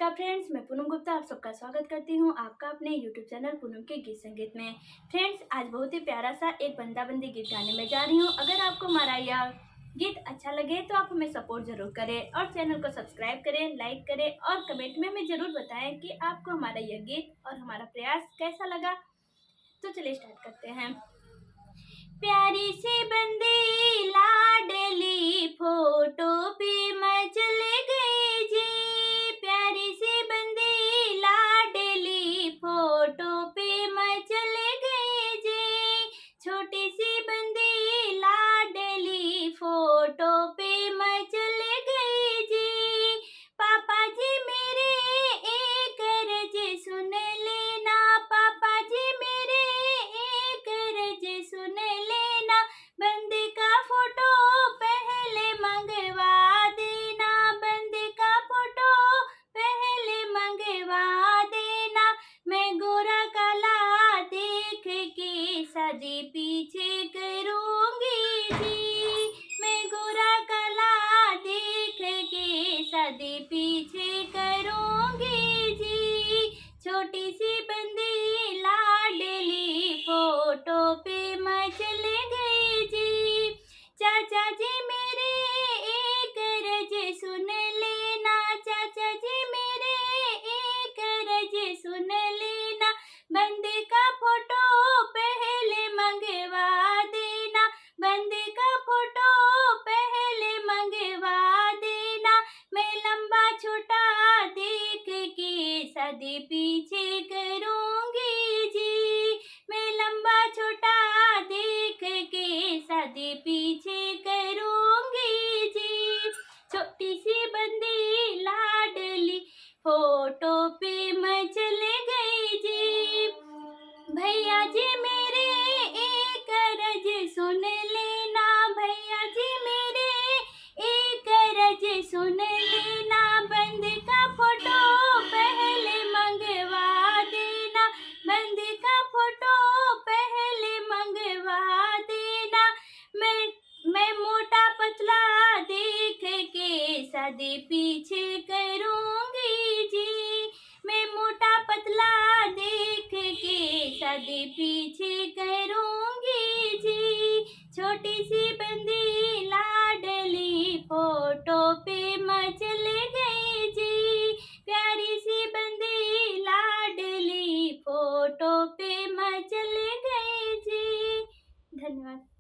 नमस्कार फ्रेंड्स, मैं पूनम गुप्ता आप सबका स्वागत करती हूँ आपका अपने यूट्यूब चैनल पूनम के गीत संगीत में। फ्रेंड्स, आज बहुत ही प्यारा सा एक बंदा बंदी गीत गाने में जा रही हूँ। अगर आपको हमारा यह गीत अच्छा लगे तो आप हमें सपोर्ट जरूर करें और चैनल को सब्सक्राइब करें, लाइक करें और कमेंट में हमें ज़रूर बताएं कि आपको हमारा यह गीत और हमारा प्रयास कैसा लगा। तो चलिए स्टार्ट करते हैं। प्यारी सी बंदी लाडली फोटो पे मैं चले गई जी, प्यारी सी बंदी लाडली फोटो पे मैं चले गई जी, छोटी सी बंदी लाडली फोटो पे मैं चले गई जी। पापा जी मेरे एक रज सुन लेना, पापा जी मेरे एक रज सुन लेना, बंदे का फोटो पहले मंगवा देना, बंदे का फोटो पहले मंगवा देना। मैं गोरा काला देख के शादी पीछे करूंगी जी, मैं गोरा काला देख के शादी पीछे करूंगी जी। छोटी सी बंदी लाडली फोटो पे मैं चले गई जी। चाचा जी मेरे एक रज सुन लेना, चाचा जी मेरे एक रज सुन लेना, बंदे का फोटो पहले मंगवा देना, बंदे का फोटो पहले मंगवा देना। मैं लंबा छोटा देख के शादी पीछे करूंगी जी, मैं लंबा छोटा देख के शादी पीछे करूंगी जी। छोटी सी बंदी लाडली फोटो पे मैं चले गई जी। भैया जी मेरे एक रज सुन लेना, भैया जी मेरे एक रज सुन लेना, बंदे का फोटो पहले मंगवा देना, बंदे का फोटो पहले मंगवा देना। मैं मोटा पतला देख के शादी पीछे करूंगी जी, मैं मोटा पतला देख के शादी पीछे करूंगी जी। छोटी सी बंदी लाडली फोटो पे मैं चले गई जी, प्यारी सी बंदी लाडली फोटो पे मैं चले गई जी। धन्यवाद।